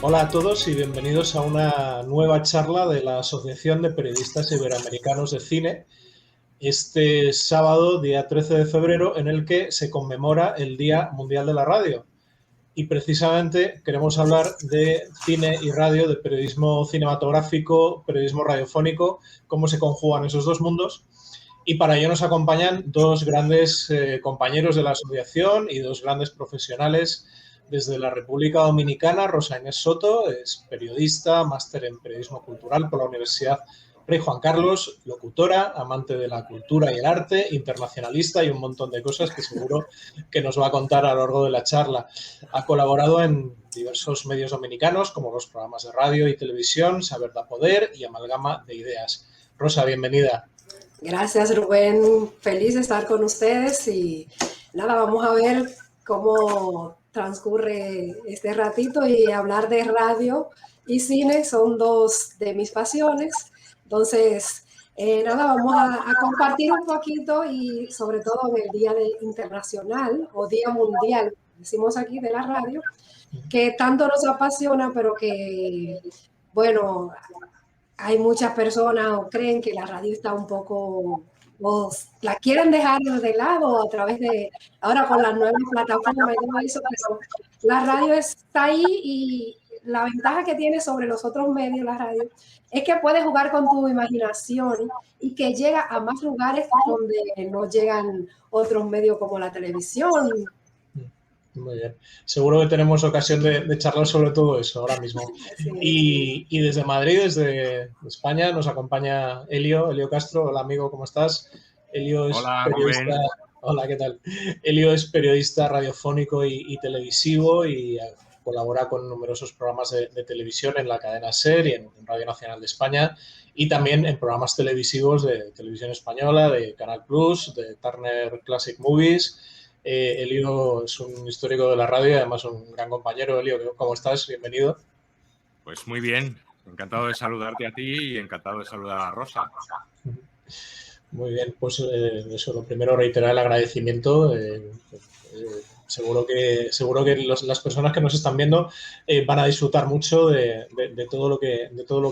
Hola a todos y bienvenidos a una nueva charla de la Asociación de Periodistas Iberoamericanos de Cine, este sábado, día 13 de febrero, en el que se conmemora el Día Mundial de la Radio. Y precisamente queremos hablar de cine y radio, de periodismo cinematográfico, periodismo radiofónico, cómo se conjugan esos dos mundos. Y para ello nos acompañan dos grandes compañeros de la asociación y dos grandes profesionales desde la República Dominicana. Rosa Inés Soto es periodista, máster en periodismo cultural por la Universidad Rey Juan Carlos, locutora, amante de la cultura y el arte, internacionalista y un montón de cosas que seguro que nos va a contar a lo largo de la charla. Ha colaborado en diversos medios dominicanos como los programas de radio y televisión Saber da Poder y Amalgama de Ideas. Rosa, bienvenida. Gracias, Rubén. Feliz de estar con ustedes y nada, vamos a ver cómo transcurre este ratito y hablar de radio y cine son dos de mis pasiones. Entonces, nada, vamos a compartir un poquito y sobre todo en el Día Internacional o Día Mundial, decimos aquí, de la radio, que tanto nos apasiona, pero que, bueno, hay muchas personas o creen que la radio está un poco, o la quieren dejar de lado a través de, ahora con las nuevas plataformas y todo eso, pero la radio está ahí y la ventaja que tiene sobre los otros medios, la radio, es que puedes jugar con tu imaginación y que llega a más lugares donde no llegan otros medios como la televisión. Muy bien. Seguro que tenemos ocasión de charlar sobre todo eso ahora mismo. Sí. Y desde Madrid, desde España, nos acompaña Elio Castro. Hola, amigo, ¿cómo estás? Elio es Hola, periodista. Rubén. Hola, ¿qué tal? Elio es periodista radiofónico y televisivo y colabora con numerosos programas de televisión en la cadena SER y en Radio Nacional de España y también en programas televisivos de Televisión Española, de Canal Plus, de Turner Classic Movies. Elio es un histórico de la radio y además un gran compañero. Elio, ¿cómo estás? Bienvenido. Pues muy bien, encantado de saludarte a ti y encantado de saludar a Rosa. Muy bien, pues eso, lo primero reiterar el agradecimiento. Seguro que las personas que nos están viendo van a disfrutar mucho de todo lo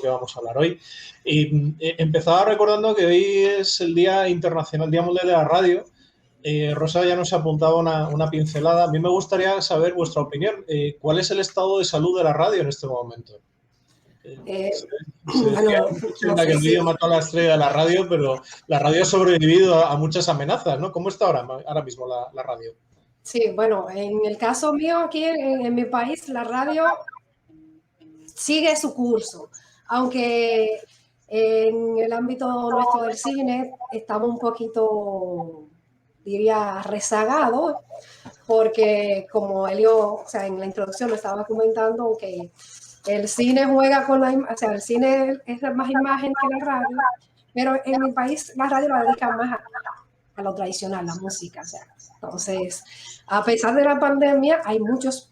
que vamos a hablar hoy. Y empezaba recordando que hoy es el Día Internacional, Día Mundial de la Radio. Rosa ya nos apuntaba una pincelada. A mí me gustaría saber vuestra opinión. ¿Cuál es el estado de salud de la radio en este momento? Bueno, no que sé el si vídeo mató a la estrella de la radio, pero la radio ha sobrevivido a muchas amenazas, ¿no? ¿Cómo está ahora mismo la radio? sí, bueno, en el caso mío aquí en mi país, la radio sigue su curso, aunque en el ámbito nuestro del cine estamos un poquito, diría, rezagados, porque como Elio, o sea, en la introducción lo estaba comentando, que el cine juega con o sea, el cine es más imagen que la radio, pero en mi país la radio la dedica más a lo tradicional, la música, o sea, entonces, a pesar de la pandemia, hay muchos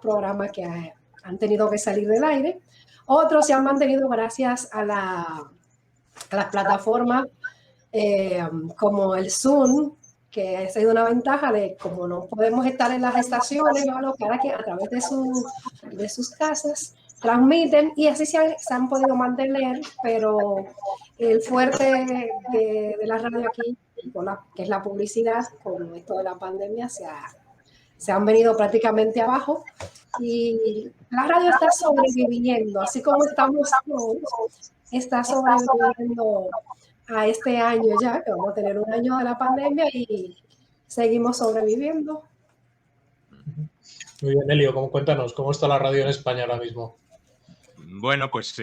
programas que han tenido que salir del aire, otros se han mantenido gracias a las plataformas como el Zoom, que ha sido una ventaja de como no podemos estar en las estaciones, ¿no? Cada quien a través de sus casas transmiten y así se han podido mantener, pero el fuerte de la radio aquí, que es la publicidad, con esto de la pandemia, se han venido prácticamente abajo y la radio está sobreviviendo, así como estamos todos, está sobreviviendo a este año ya, que vamos a tener un año de la pandemia y seguimos sobreviviendo. Muy bien, Elio, cuéntanos, ¿cómo está la radio en España ahora mismo? Bueno, pues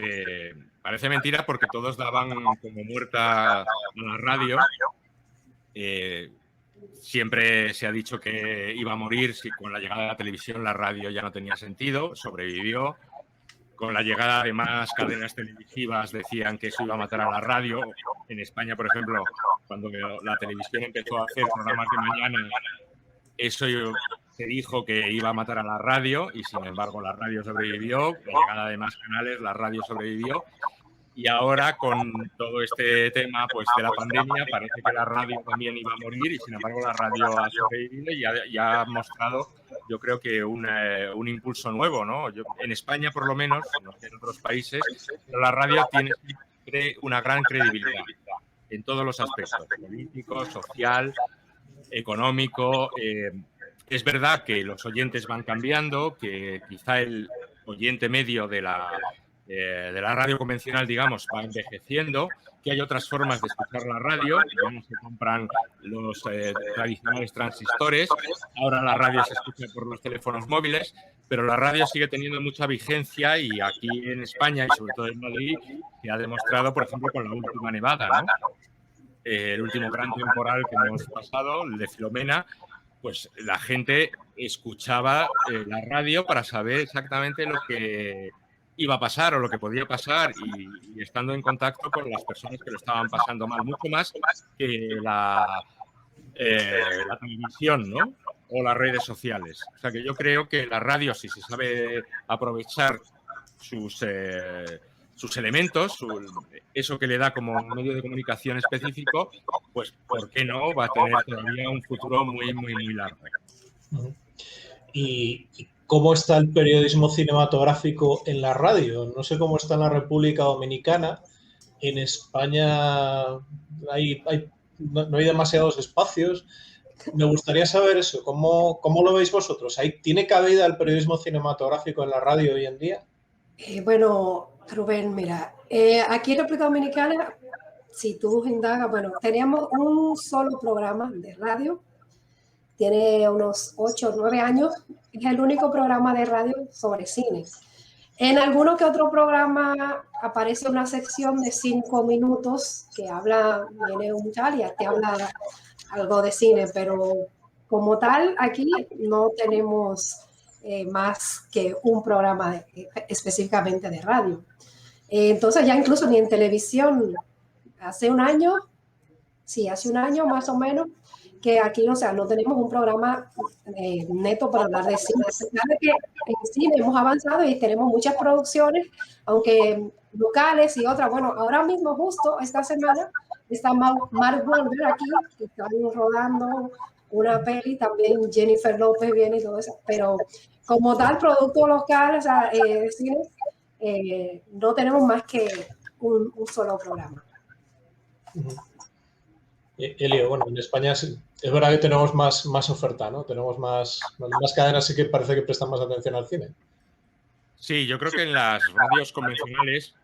parece mentira porque todos daban como muerta a la radio. Siempre se ha dicho que iba a morir, si con la llegada de la televisión la radio ya no tenía sentido, sobrevivió. Con la llegada de más cadenas televisivas decían que eso iba a matar a la radio. En España, por ejemplo, cuando la televisión empezó a hacer programas de mañana, eso se dijo que iba a matar a la radio y sin embargo la radio sobrevivió. Con la llegada de más canales, la radio sobrevivió. Y ahora, con todo este tema pues, de la pandemia, parece que la radio también iba a morir y, sin embargo, la radio ha sobrevivido y ha mostrado, yo creo que un impulso nuevo, ¿no? En España, por lo menos, no sé en otros países, pero la radio tiene siempre una gran credibilidad en todos los aspectos, político, social, económico. Es verdad que los oyentes van cambiando, que quizá el oyente medio de la radio convencional, digamos, va envejeciendo, que hay otras formas de escuchar la radio, ya no se compran los tradicionales transistores, ahora la radio se escucha por los teléfonos móviles, pero la radio sigue teniendo mucha vigencia y aquí en España y sobre todo en Madrid se ha demostrado, por ejemplo, con la última nevada, ¿no? El último gran temporal que hemos pasado, el de Filomena, pues la gente escuchaba la radio para saber exactamente lo que iba a pasar o lo que podía pasar y estando en contacto con las personas que lo estaban pasando mal, mucho más que la televisión, ¿no? O las redes sociales. O sea que yo creo que la radio, si se sabe aprovechar sus elementos, eso que le da como medio de comunicación específico, pues ¿por qué no? Va a tener todavía un futuro muy, muy, muy largo. ¿Y cómo está el periodismo cinematográfico en la radio? No sé cómo está en la República Dominicana. En España no hay demasiados espacios. Me gustaría saber eso. ¿Cómo lo veis vosotros? ¿Tiene cabida el periodismo cinematográfico en la radio hoy en día? Bueno, Rubén, mira, aquí en República Dominicana, si tú indagas, bueno, teníamos un solo programa de radio, tiene unos 8 o 9 años, es el único programa de radio sobre cine. En alguno que otro programa aparece una sección de 5 minutos que viene un chalia que habla algo de cine, pero como tal, aquí no tenemos más que un programa específicamente de radio. Entonces ya incluso ni en televisión, hace un año más o menos, que aquí, o sea, no tenemos un programa neto para hablar de cine. Claro que en cine hemos avanzado y tenemos muchas producciones, aunque locales y otras. Bueno, ahora mismo, justo esta semana, está Mark Wahlberg aquí, que están rodando una peli, también Jennifer López viene y todo eso, pero como tal, producto local, o sea, cine, no tenemos más que un solo programa. Elio, bueno, en España es verdad que tenemos más oferta, ¿no? Tenemos más cadenas, sí que parece que prestan más atención al cine. Sí, yo creo que en las radios convencionales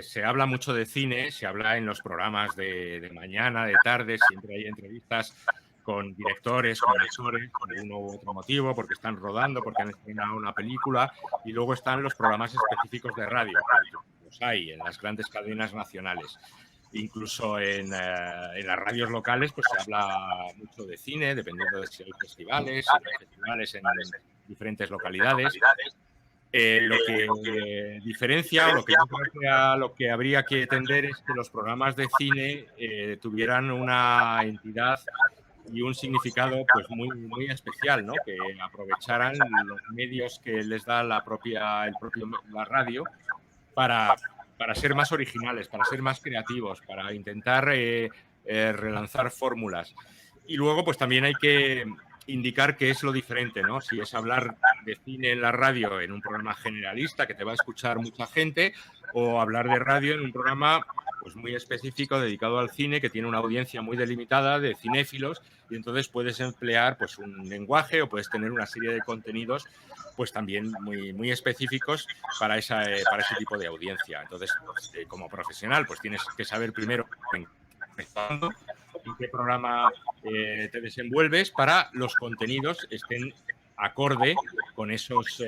se habla mucho de cine, se habla en los programas de mañana, de tarde, siempre hay entrevistas con directores, con actores, por uno u otro motivo, porque están rodando, porque han estrenado una película, y luego están los programas específicos de radio, que los hay en las grandes cadenas nacionales. Incluso en las radios locales pues se habla mucho de cine, dependiendo de si hay festivales en diferentes localidades. Lo que diferencia, o lo que yo creo que a lo que habría que tender es que los programas de cine tuvieran una entidad y un significado pues muy, muy especial, ¿no? Que aprovecharan los medios que les da la radio para ser más originales, para ser más creativos, para intentar relanzar fórmulas. Y luego, pues también hay que indicar qué es lo diferente, ¿no? Si es hablar de cine en la radio en un programa generalista que te va a escuchar mucha gente, o hablar de radio en un programa pues muy específico dedicado al cine que tiene una audiencia muy delimitada de cinéfilos, y entonces puedes emplear pues un lenguaje o puedes tener una serie de contenidos pues también muy, muy específicos para ese tipo de audiencia. Entonces, como profesional, pues tienes que saber primero en qué programa te desenvuelves para los contenidos estén acorde con esos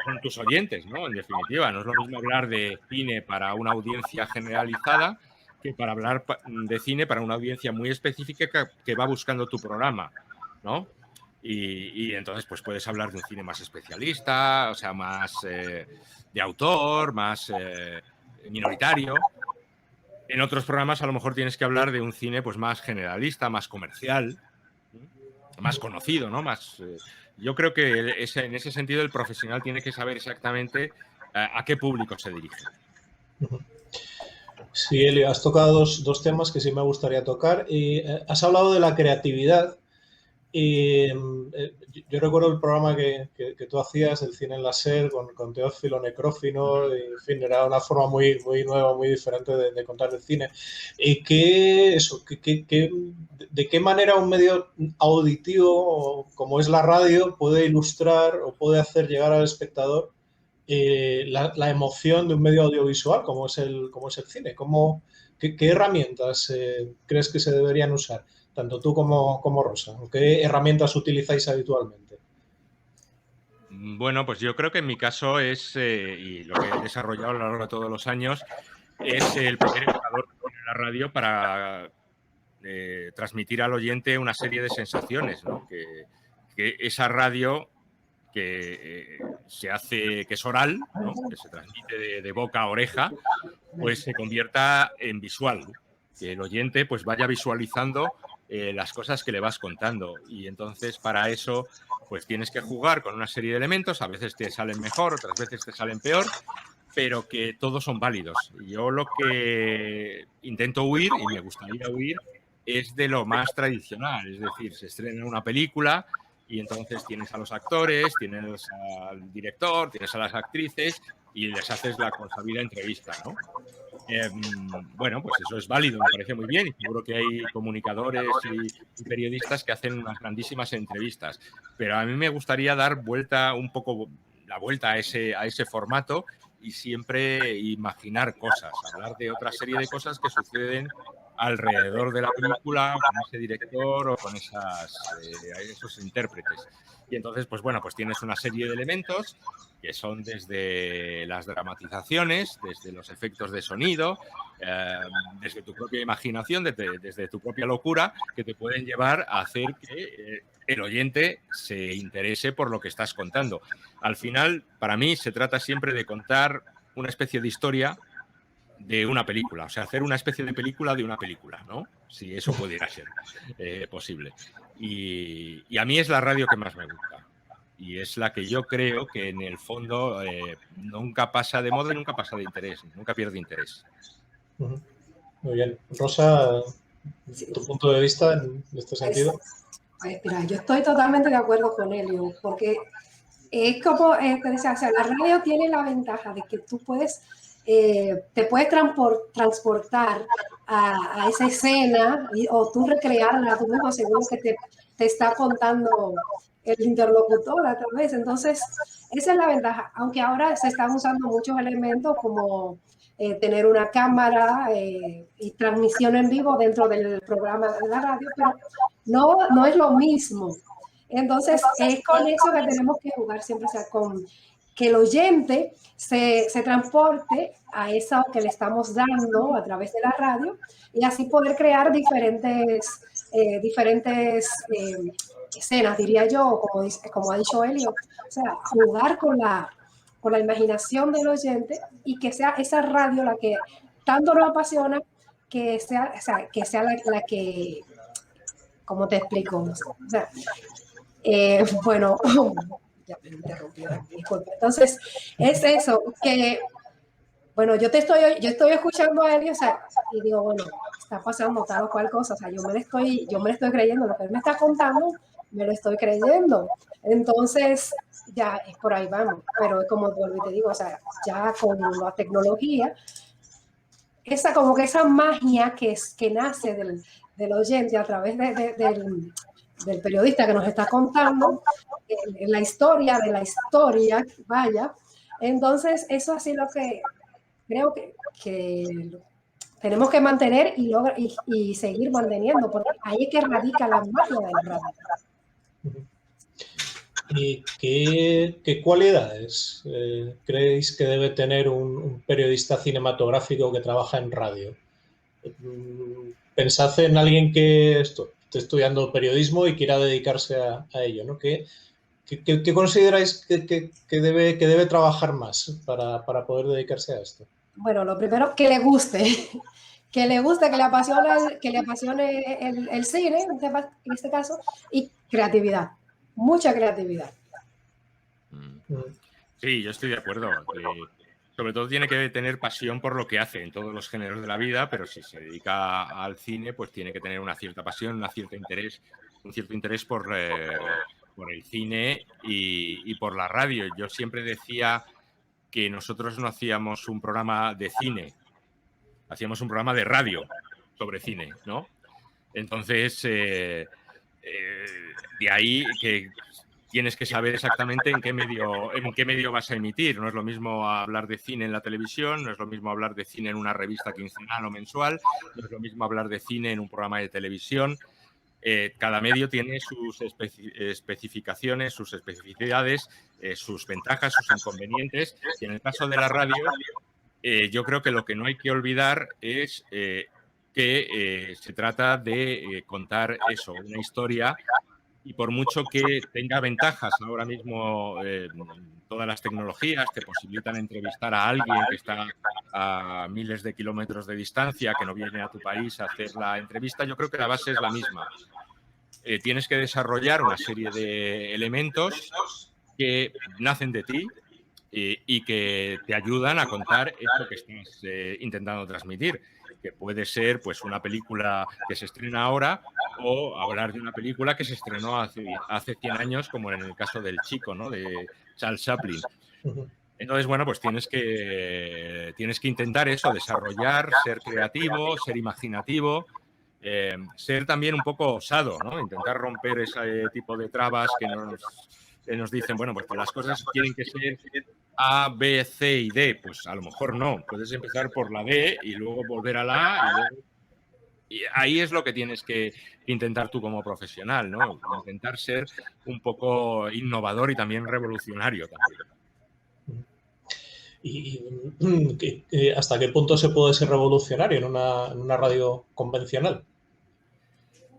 con tus oyentes, ¿no? En definitiva, no es lo mismo hablar de cine para una audiencia generalizada que para hablar de cine para una audiencia muy específica que va buscando tu programa, ¿no? Y entonces pues puedes hablar de un cine más especialista, o sea, más de autor, más minoritario. En otros programas a lo mejor tienes que hablar de un cine pues más generalista, más comercial, más conocido, ¿no? Yo creo que en ese sentido el profesional tiene que saber exactamente a qué público se dirige. Sí, Elio, has tocado dos temas que sí me gustaría tocar. Y has hablado de la creatividad. Y yo recuerdo el programa que tú hacías, el Cine en la SER, con Teófilo Necrófino, y, en fin, era una forma muy, muy nueva, muy diferente de contar el cine. ¿Y de qué manera un medio auditivo como es la radio puede ilustrar o puede hacer llegar al espectador la emoción de un medio audiovisual como es el cine? ¿Qué herramientas crees que se deberían usar? Tanto tú como Rosa. ¿Qué herramientas utilizáis habitualmente? Bueno, pues yo creo que en mi caso es, y lo que he desarrollado a lo largo de todos los años, es el primer educador que pone la radio para transmitir al oyente una serie de sensaciones, ¿no? Que esa radio que se hace, que es oral, ¿no? Que se transmite de boca a oreja, pues se convierta en visual, que el oyente pues vaya visualizando las cosas que le vas contando, y entonces para eso pues tienes que jugar con una serie de elementos, a veces te salen mejor, otras veces te salen peor, pero que todos son válidos. Yo lo que intento huir, y me gustaría huir, es de lo más tradicional, es decir, se estrena una película y entonces tienes a los actores, tienes al director, tienes a las actrices y les haces la consabida entrevista, ¿no? Bueno, pues eso es válido, me parece muy bien, y seguro que hay comunicadores y periodistas que hacen unas grandísimas entrevistas, pero a mí me gustaría dar un poco la vuelta a ese formato y siempre imaginar cosas, hablar de otra serie de cosas que suceden alrededor de la película, con ese director o con esos intérpretes. Y entonces, pues bueno, pues tienes una serie de elementos que son desde las dramatizaciones, desde los efectos de sonido, desde tu propia imaginación, desde tu propia locura, que te pueden llevar a hacer que el oyente se interese por lo que estás contando. Al final, para mí, se trata siempre de contar una especie de historia de una película, o sea, hacer una especie de película de una película, ¿no? Si eso pudiera ser posible. Y a mí es la radio que más me gusta. Y es la que yo creo que en el fondo nunca pasa de moda y nunca pasa de interés, nunca pierde interés. Muy bien. Rosa, ¿tu punto de vista en este sentido? Pues mira, yo estoy totalmente de acuerdo con Elio, porque es como, o sea, la radio tiene la ventaja de que tú te puedes transportar a esa escena o tú recrearla tú mismo según lo que te está contando el interlocutor a través. Entonces, esa es la ventaja, aunque ahora se están usando muchos elementos como tener una cámara y transmisión en vivo dentro del programa de la radio, pero no es lo mismo. Entonces, es con eso que tenemos que jugar siempre, o sea, con que el oyente se transporte a eso que le estamos dando a través de la radio y así poder crear diferentes escenas, diría yo, como ha dicho Elio, o sea, jugar con la imaginación del oyente y que sea esa radio la que tanto nos apasiona, que sea la que, ¿cómo te explico? O sea, bueno, ya me interrumpió, disculpe. Entonces, es eso, que, bueno, yo estoy escuchando a él, o sea, y digo, bueno, está pasando tal o cual cosa, o sea, yo me lo estoy creyendo, lo que él me está contando, me lo estoy creyendo. Entonces, ya es por ahí vamos, pero es como vuelvo y te digo, o sea, ya con la tecnología, como que esa magia que nace del oyente a través del periodista que nos está contando la historia de la historia, vaya. Entonces, eso ha sido lo que creo que tenemos que mantener y seguir manteniendo, porque ahí es que radica la magia de la radio. ¿Y qué cualidades creéis que debe tener un periodista cinematográfico que trabaja en radio? Pensad en alguien que esté estudiando periodismo y quiera dedicarse a ello, ¿no? ¿Qué consideráis que debe trabajar más para poder dedicarse a esto? Bueno, lo primero, que le guste, que le apasione el cine, en este caso, y creatividad, mucha creatividad. Sí, yo estoy de acuerdo. Sobre todo tiene que tener pasión por lo que hace en todos los géneros de la vida, pero si se dedica al cine, pues tiene que tener una cierta pasión, un cierto interés por el cine y por la radio. Yo siempre decía que nosotros no hacíamos un programa de cine, hacíamos un programa de radio sobre cine, ¿no? Entonces, de ahí que tienes que saber exactamente en qué medio vas a emitir. No es lo mismo hablar de cine en la televisión, no es lo mismo hablar de cine en una revista quincenal o mensual, no es lo mismo hablar de cine en un programa de televisión. Cada medio tiene sus especificaciones, sus especificidades, sus ventajas, sus inconvenientes. Y en el caso de la radio, yo creo que lo que no hay que olvidar es que se trata de contar eso, una historia. Y por mucho que tenga ventajas ahora mismo, todas las tecnologías te posibilitan entrevistar a alguien que está a miles de kilómetros de distancia, que no viene a tu país a hacer la entrevista, yo creo que la base es la misma. Tienes que desarrollar una serie de elementos que nacen de ti y que te ayudan a contar esto que estás intentando transmitir, que puede ser pues una película que se estrena ahora o hablar de una película que se estrenó hace 100 años, como en el caso del Chico, ¿no? De Charles Chaplin. Entonces, bueno, pues tienes que intentar eso, desarrollar, ser creativo, ser imaginativo, ser también un poco osado, ¿no? Intentar romper ese tipo de trabas que nos dicen, bueno, pues las cosas tienen que ser A, B, C y D. Pues a lo mejor no. Puedes empezar por la D y luego volver a la A. Y ahí es lo que tienes que intentar tú como profesional, ¿no? Intentar ser un poco innovador y también revolucionario también. ¿Y hasta qué punto se puede ser revolucionario en una radio convencional?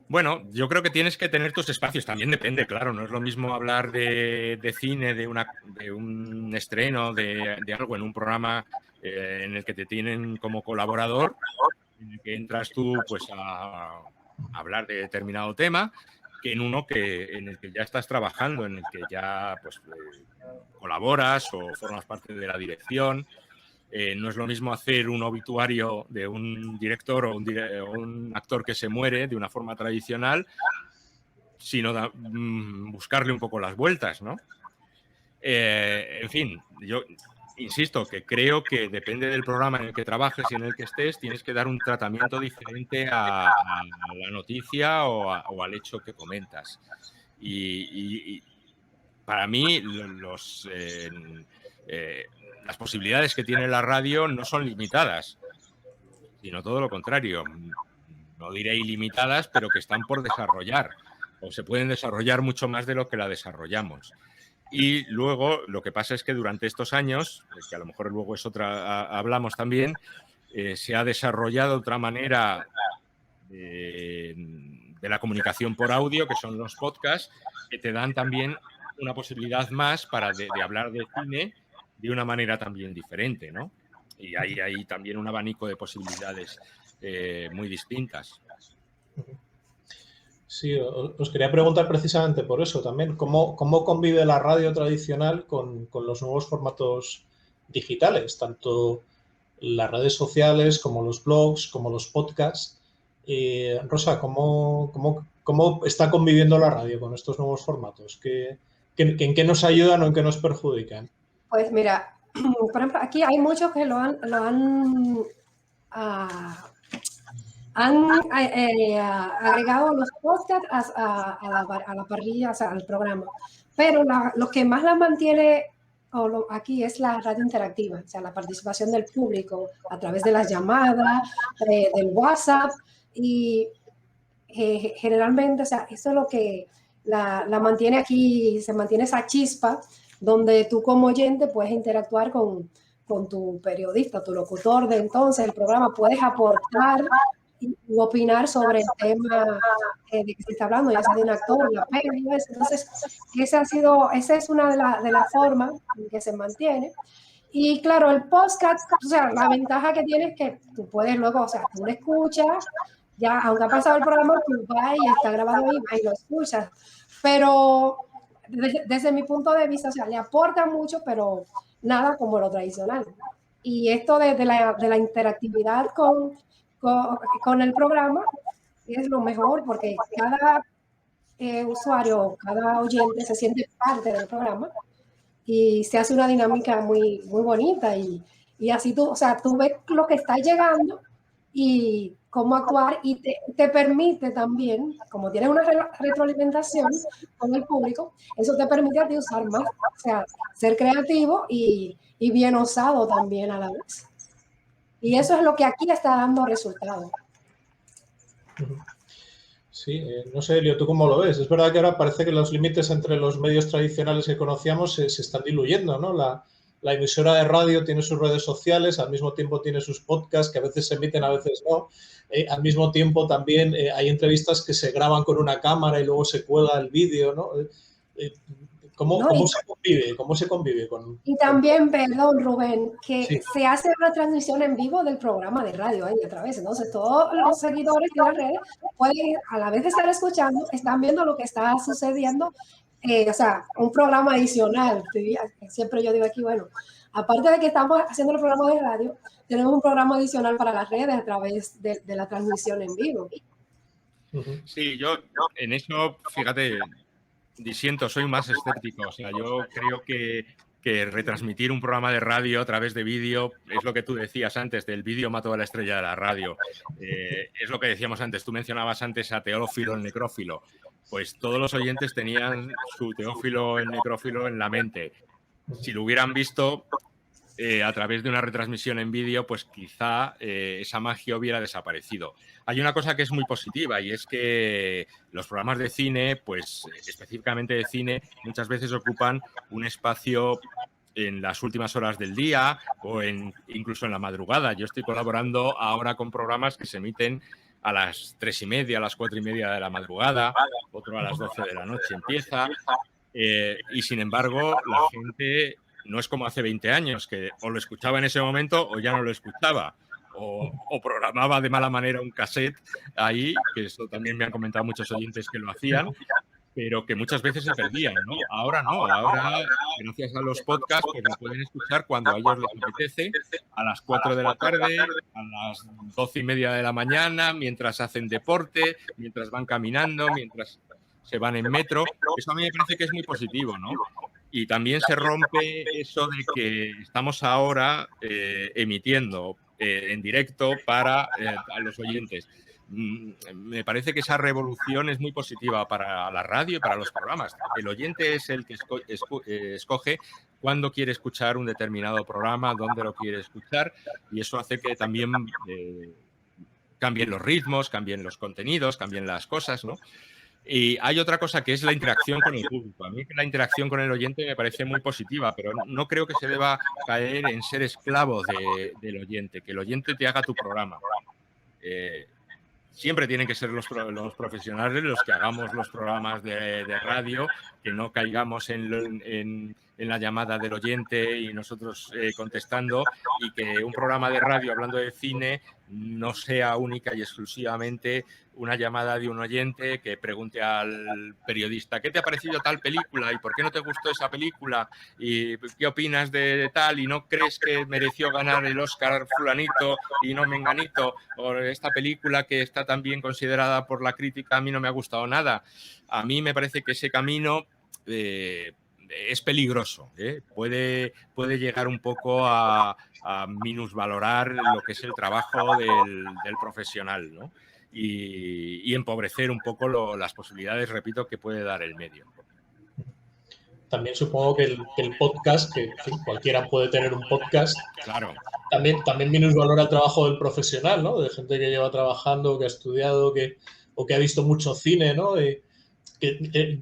Bueno, yo creo que tienes que tener tus espacios. También depende, claro. No es lo mismo hablar de cine, de un estreno, de algo en un programa en el que te tienen como colaborador, en el que entras tú pues a hablar de determinado tema, que en uno en el que ya estás trabajando, en el que ya pues colaboras o formas parte de la dirección. No es lo mismo hacer un obituario de un director o un actor que se muere de una forma tradicional, sino buscarle un poco las vueltas, ¿no? En fin, yo insisto que creo que depende del programa en el que trabajes y en el que estés, tienes que dar un tratamiento diferente a la noticia o al hecho que comentas. Y para mí las posibilidades que tiene la radio no son limitadas, sino todo lo contrario. No diré ilimitadas, pero que están por desarrollar, o se pueden desarrollar mucho más de lo que la desarrollamos. Y luego lo que pasa es que durante estos años, que a lo mejor luego es hablamos también, se ha desarrollado otra manera de la comunicación por audio, que son los podcasts, que te dan también una posibilidad más de hablar de cine de una manera también diferente, ¿no? Y hay también un abanico de posibilidades muy distintas. Sí, os quería preguntar precisamente por eso también, ¿cómo convive la radio tradicional con los nuevos formatos digitales, tanto las redes sociales como los blogs, como los podcasts? Rosa, ¿cómo está conviviendo la radio con estos nuevos formatos? ¿En qué nos ayudan o en qué nos perjudican? Pues mira, por ejemplo, aquí hay muchos que lo han agregado los podcasts a la parrilla, o sea, al programa. Pero lo que más la mantiene aquí es la radio interactiva, o sea, la participación del público a través de las llamadas, del WhatsApp y generalmente, o sea, eso es lo que la mantiene aquí, se mantiene esa chispa donde tú como oyente puedes interactuar con tu periodista, tu locutor de entonces, el programa, puedes aportar y opinar sobre el tema de que se está hablando, ya sea de un actor, una peli, entonces esa es una de las formas en que se mantiene. Y claro, el podcast, o sea, la ventaja que tiene es que tú puedes luego, o sea, tú lo escuchas, ya, aunque ha pasado el programa, tú vas y está grabado ahí, vas y lo escuchas. Pero desde mi punto de vista, o sea, le aporta mucho, pero nada como lo tradicional. Y esto de la interactividad con el programa es lo mejor porque cada usuario, cada oyente se siente parte del programa y se hace una dinámica muy, muy bonita y así tú, o sea, tú ves lo que está llegando y cómo actuar y te permite también, como tienes una retroalimentación con el público, eso te permite a ti usar más, o sea, ser creativo y bien osado también a la vez. Y eso es lo que aquí está dando resultados. Sí, no sé, Elio, ¿tú cómo lo ves? Es verdad que ahora parece que los límites entre los medios tradicionales que conocíamos se están diluyendo, ¿no? La emisora de radio tiene sus redes sociales, al mismo tiempo tiene sus podcasts, que a veces se emiten, a veces no. Al mismo tiempo también hay entrevistas que se graban con una cámara y luego se cuelga el vídeo, ¿no? ¿Cómo, ¿No? cómo se convive? ¿Cómo se convive con...? Y también, perdón, Rubén, que Sí. se hace una transmisión en vivo del programa de radio ahí a través. Entonces, todos los seguidores en las redes pueden, a la vez de estar escuchando, están viendo lo que está sucediendo. O sea, un programa adicional. Siempre yo digo aquí, bueno, aparte de que estamos haciendo el programa de radio, tenemos un programa adicional para las redes a través de la transmisión en vivo. Sí, yo en eso, fíjate, disiento, soy más escéptico. O sea, yo creo que retransmitir un programa de radio a través de vídeo es lo que tú decías antes, del vídeo mató a la estrella de la radio. Es lo que decíamos antes, tú mencionabas antes a Teófilo, el necrófilo. Pues todos los oyentes tenían su Teófilo, el necrófilo en la mente. Si lo hubieran visto a través de una retransmisión en vídeo, pues quizá esa magia hubiera desaparecido. Hay una cosa que es muy positiva y es que los programas de cine, pues específicamente de cine, muchas veces ocupan un espacio en las últimas horas del día o incluso en la madrugada. Yo estoy colaborando ahora con programas que se emiten a las 3:30, a las 4:30 de la madrugada, otro a las 12 de la noche empieza. Y sin embargo, la gente no es como hace 20 años, que o lo escuchaba en ese momento o ya no lo escuchaba. O programaba de mala manera un cassette ahí, que eso también me han comentado muchos oyentes que lo hacían, pero que muchas veces se perdían, ¿no? Ahora no, ahora gracias a los podcasts pues lo pueden escuchar cuando a ellos les apetece, a las 4 de la tarde, a las 12:30 de la mañana, mientras hacen deporte, mientras van caminando, mientras se van en metro. Eso a mí me parece que es muy positivo, ¿no? Y también se rompe eso de que estamos ahora emitiendo en directo para a los oyentes. Me parece que esa revolución es muy positiva para la radio y para los programas. El oyente es el que escoge cuándo quiere escuchar un determinado programa, dónde lo quiere escuchar, y eso hace que también cambien los ritmos, cambien los contenidos, cambien las cosas, ¿no? Y hay otra cosa que es la interacción con el público. A mí la interacción con el oyente me parece muy positiva, pero no creo que se deba caer en ser esclavo del oyente, que el oyente te haga tu programa. Siempre tienen que ser los profesionales los que hagamos los programas de radio, que no caigamos en la llamada del oyente y nosotros contestando, y que un programa de radio hablando de cine no sea única y exclusivamente una llamada de un oyente que pregunte al periodista ¿qué te ha parecido tal película? ¿Y por qué no te gustó esa película? ¿Y qué opinas de tal? ¿Y no crees que mereció ganar el Oscar fulanito y no menganito? ¿O esta película que está tan bien considerada por la crítica a mí no me ha gustado nada? A mí me parece que ese camino es peligroso, ¿eh? Puede llegar un poco a minusvalorar lo que es el trabajo del profesional, ¿no? Y empobrecer un poco las posibilidades, repito, que puede dar el medio. También supongo que el podcast, que en fin, cualquiera puede tener un podcast, claro, también minusvalora el trabajo del profesional, ¿no? De gente que lleva trabajando, que ha estudiado, o que ha visto mucho cine, ¿no?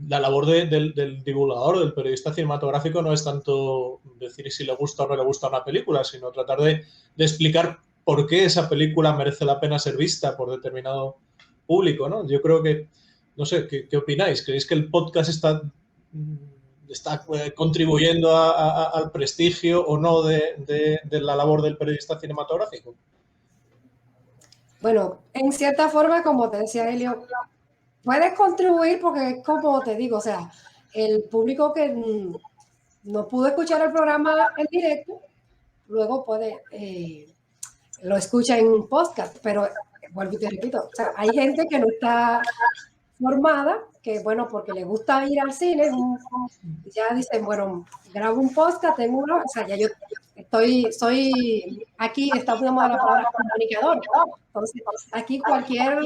La labor del divulgador, del periodista cinematográfico, no es tanto decir si le gusta o no le gusta una película, sino tratar de explicar por qué esa película merece la pena ser vista por determinado público, ¿no? Yo creo que, no sé, ¿qué opináis? ¿Creéis que el podcast está contribuyendo al prestigio o no de la labor del periodista cinematográfico? Bueno, en cierta forma, como te decía Elio, puedes contribuir porque es como te digo, o sea, el público que no pudo escuchar el programa en directo, luego lo escucha en un podcast, pero vuelvo y te repito, o sea, hay gente que no está formada, que bueno, porque le gusta ir al cine, ya dicen, bueno, grabo un podcast, tengo uno, o sea, ya yo soy aquí, está de moda la palabra comunicador, entonces aquí cualquier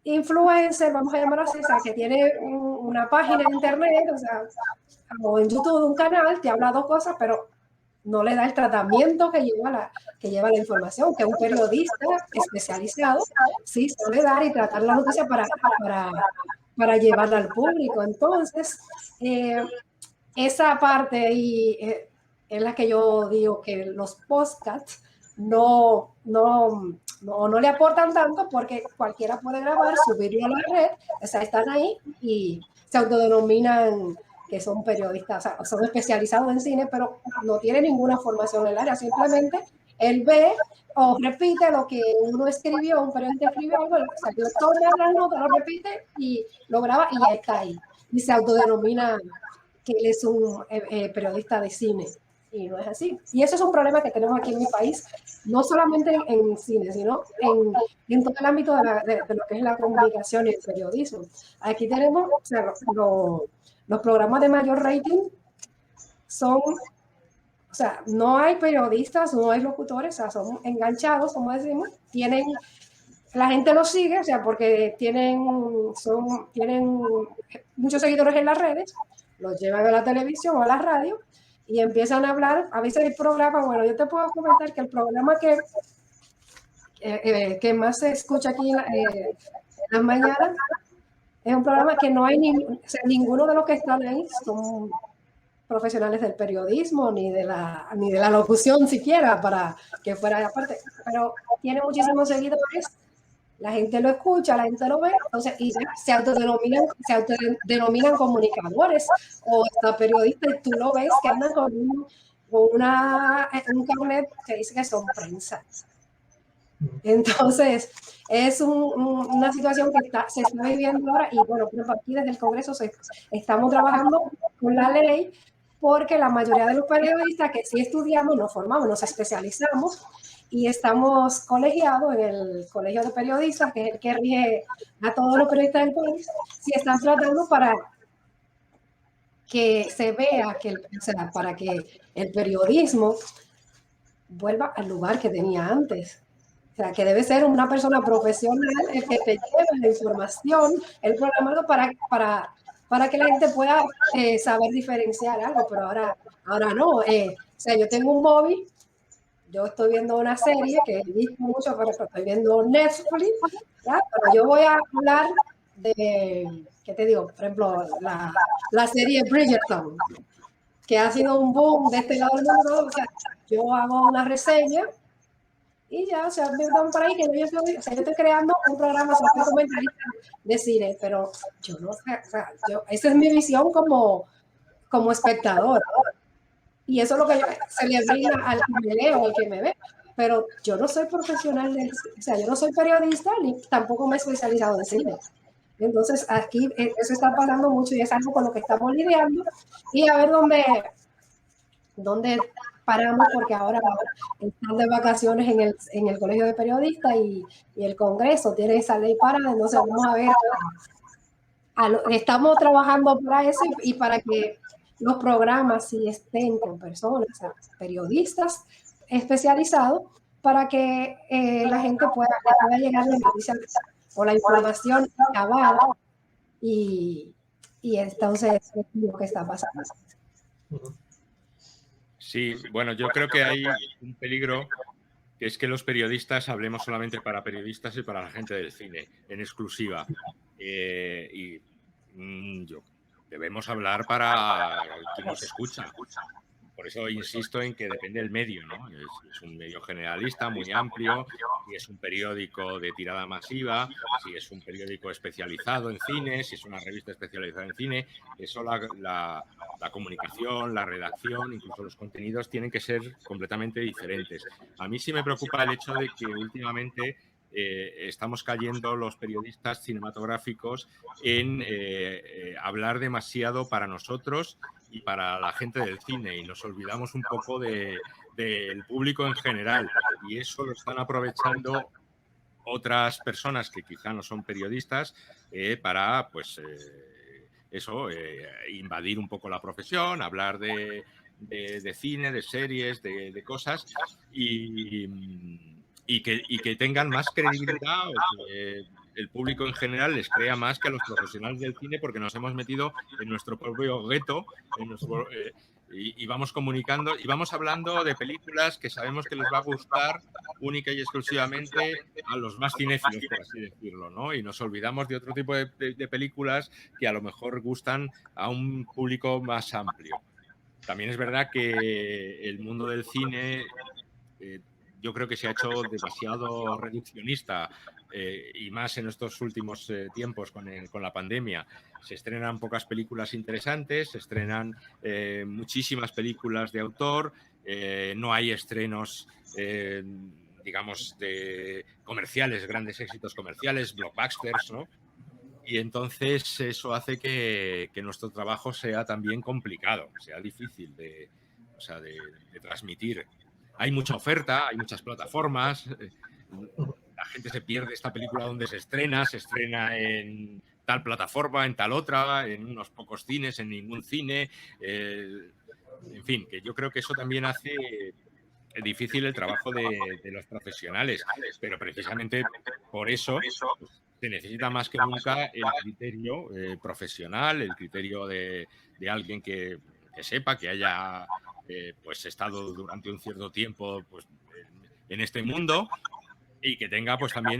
influencer, vamos a llamar así, o sea, que tiene una página en internet, o sea, o en YouTube un canal, te habla dos cosas, pero no le da el tratamiento que lleva la información, que un periodista especializado sí suele dar y tratar la noticia para llevarla al público. Entonces, esa parte ahí es la que yo digo que los podcasts no le aportan tanto porque cualquiera puede grabar, subirlo a la red, o sea, están ahí y se autodenominan que son periodistas, o sea, son especializados en cine, pero no tienen ninguna formación en el área, simplemente él ve o repite lo que uno escribió, un periodista escribió algo, o sea, lo toma la nota, lo repite y lo graba y ya está ahí. Y se autodenomina que él es un periodista de cine. Y no es así. Y eso es un problema que tenemos aquí en mi país, no solamente en cine, sino en todo el ámbito de lo que es la comunicación y el periodismo. Aquí tenemos, o sea, los programas de mayor rating son, o sea, no hay periodistas, no hay locutores, o sea, son enganchados, como decimos, la gente los sigue, o sea, porque tienen muchos seguidores en las redes, los llevan a la televisión o a la radio y empiezan a hablar. A veces el programa, bueno, yo te puedo comentar que el programa que más se escucha aquí en las mañanas es un programa que no hay o sea, ninguno de los que están ahí son profesionales del periodismo ni de la locución siquiera para que fuera aparte, pero tiene muchísimos seguidores. La gente lo escucha, la gente lo ve, entonces y se autodenominan comunicadores o hasta periodistas y tú lo ves que andan con un carnet que dice que son prensa. Entonces, es una situación que se está viviendo ahora y bueno, aquí desde el Congreso estamos trabajando con la ley porque la mayoría de los periodistas que sí estudiamos, nos formamos, nos especializamos y estamos colegiados en el Colegio de Periodistas, que es el que rige a todos los periodistas del país, si están tratando para que se vea, o sea, para que el periodismo vuelva al lugar que tenía antes. O sea, que debe ser una persona profesional el que te lleve la información, el programado para que la gente pueda saber diferenciar algo, pero ahora no. O sea, yo tengo un móvil, yo estoy viendo una serie que he visto mucho, pero estoy viendo Netflix, ¿ya? Pero yo voy a hablar de, ¿qué te digo? Por ejemplo, la serie Bridgerton, que ha sido un boom de este lado del mundo. O sea, yo hago una reseña y ya, o sea, me dan por ahí que yo estoy creando un programa, soy comentarista de cine, pero yo no sé, o sea, esa es mi visión como espectador. Y eso es lo que se le brinda al que me leo, al que me ve. Pero yo no soy profesional, o sea, yo no soy periodista ni tampoco me he especializado en cine. Entonces, aquí eso está pasando mucho y es algo con lo que estamos lidiando. Y a ver dónde paramos, porque ahora están de vacaciones en el Colegio de Periodistas y el Congreso tiene esa ley parada. Entonces, vamos a ver. Estamos trabajando para eso y para que los programas sí estén con personas, o sea, periodistas especializados, para que la gente pueda llegar la noticia o la información acabada y entonces es lo que está pasando. Sí, bueno, yo creo que hay un peligro, que es que los periodistas hablemos solamente para periodistas y para la gente del cine, en exclusiva. Debemos hablar para quien nos escucha. Por eso insisto en que depende del medio, ¿no? Es un medio generalista muy amplio, si es un periódico de tirada masiva, si es un periódico especializado en cine, si es una revista especializada en cine, eso la comunicación, la redacción, incluso los contenidos tienen que ser completamente diferentes. A mí sí me preocupa el hecho de que últimamente estamos cayendo los periodistas cinematográficos en hablar demasiado para nosotros y para la gente del cine y nos olvidamos un poco de del público en general, y eso lo están aprovechando otras personas que quizá no son periodistas para, pues, invadir un poco la profesión, hablar de cine, de series, de cosas, y que tengan más credibilidad, o que el público en general les crea más que a los profesionales del cine, porque nos hemos metido en nuestro propio gueto, y vamos comunicando y vamos hablando de películas que sabemos que les va a gustar única y exclusivamente a los más cinéfilos, por así decirlo, ¿no? Y nos olvidamos de otro tipo de películas que a lo mejor gustan a un público más amplio. También es verdad que el mundo del cine, yo creo que se ha hecho demasiado reduccionista, y más en estos últimos tiempos con la pandemia. Se estrenan pocas películas interesantes, se estrenan muchísimas películas de autor, no hay estrenos, digamos, de comerciales, grandes éxitos comerciales, blockbusters, ¿no? Y entonces eso hace que nuestro trabajo sea también complicado, sea difícil de transmitir. Hay mucha oferta, hay muchas plataformas, la gente se pierde esta película donde se estrena en tal plataforma, en tal otra, en unos pocos cines, en ningún cine. En fin, que yo creo que eso también hace difícil el trabajo de los profesionales, pero precisamente por eso pues, se necesita más que nunca el criterio profesional, el criterio de alguien que sepa, que haya pues estado durante un cierto tiempo pues, en este mundo, y que tenga pues también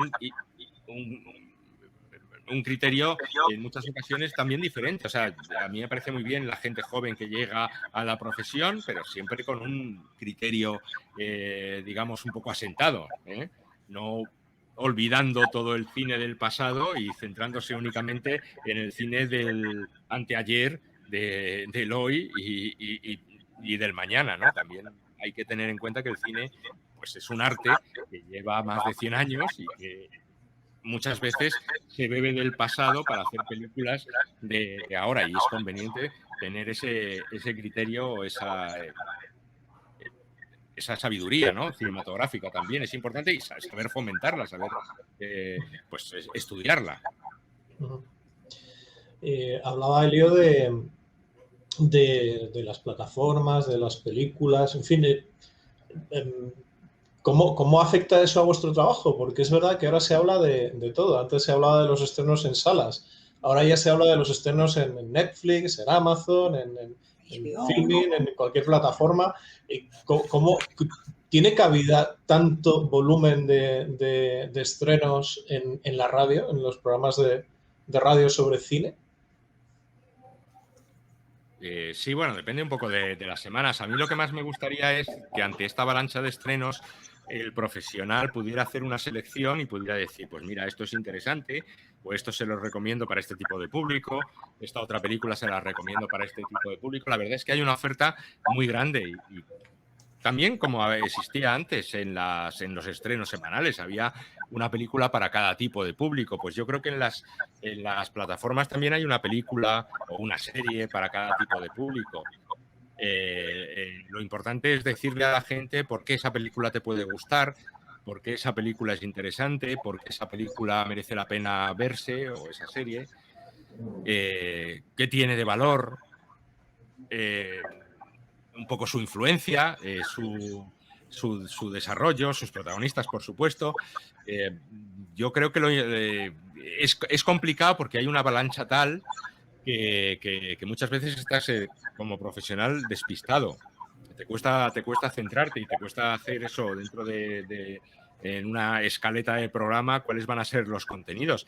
un criterio en muchas ocasiones también diferente. O sea, a mí me parece muy bien la gente joven que llega a la profesión, pero siempre con un criterio, digamos, un poco asentado, ¿eh? No olvidando todo el cine del pasado y centrándose únicamente en el cine del anteayer, del hoy y del mañana, ¿no? También hay que tener en cuenta que el cine pues es un arte que lleva más de 100 años y que muchas veces se bebe del pasado para hacer películas de ahora, y es conveniente tener ese criterio o esa sabiduría, ¿no? Cinematográfica también es importante, y saber fomentarla, saber pues estudiarla. Hablaba Elio de las plataformas, de las películas, en fin, ¿cómo afecta eso a vuestro trabajo? Porque es verdad que ahora se habla de todo. Antes se hablaba de los estrenos en salas, ahora ya se habla de los estrenos en Netflix, en Amazon, en Filmin, en cualquier plataforma. ¿Cómo tiene cabida tanto volumen de estrenos en la radio, en los programas de radio sobre cine? Sí, bueno, depende un poco de las semanas. A mí lo que más me gustaría es que ante esta avalancha de estrenos el profesional pudiera hacer una selección y pudiera decir, pues mira, esto es interesante, o esto se lo recomiendo para este tipo de público, esta otra película se la recomiendo para este tipo de público. La verdad es que hay una oferta muy grande, y también como existía antes en los estrenos semanales, había una película para cada tipo de público. Pues yo creo que en las plataformas también hay una película o una serie para cada tipo de público. Lo importante es decirle a la gente por qué esa película te puede gustar, por qué esa película es interesante, por qué esa película merece la pena verse, o esa serie, qué tiene de valor, un poco su influencia, su desarrollo, sus protagonistas, por supuesto. Yo creo que es complicado porque hay una avalancha tal que muchas veces estás como profesional despistado. Te cuesta centrarte y te cuesta hacer eso dentro en una escaleta de programa, cuáles van a ser los contenidos.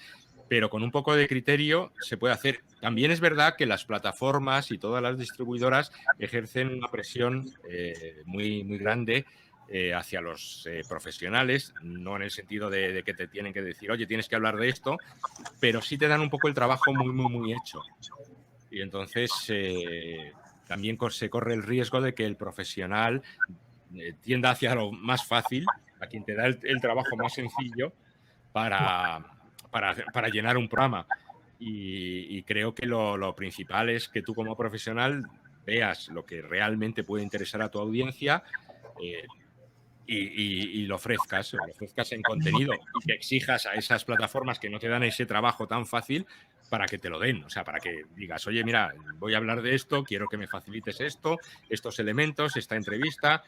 Pero con un poco de criterio se puede hacer. También es verdad que las plataformas y todas las distribuidoras ejercen una presión muy, muy grande hacia los profesionales, no en el sentido de que te tienen que decir, oye, tienes que hablar de esto, pero sí te dan un poco el trabajo muy, muy, muy hecho. Y entonces también se corre el riesgo de que el profesional tienda hacia lo más fácil, a quien te da el trabajo más sencillo para llenar un programa. Y creo que lo principal es que tú como profesional veas lo que realmente puede interesar a tu audiencia y lo ofrezcas en contenido y que exijas a esas plataformas que no te dan ese trabajo tan fácil para que te lo den, o sea, para que digas, oye, mira, voy a hablar de esto, quiero que me facilites esto, estos elementos, esta entrevista.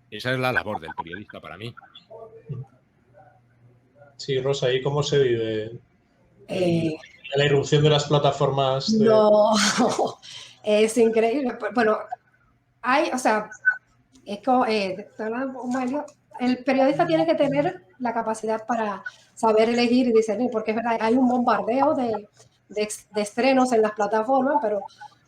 Esa es la labor del periodista para mí. Sí, Rosa, ¿y cómo se vive Eh, la irrupción de las plataformas? no, es increíble. Bueno, o sea, es como, estoy hablando con Mario, el periodista tiene que tener la capacidad para saber elegir y discernir, porque es verdad, hay un bombardeo de estrenos en las plataformas, pero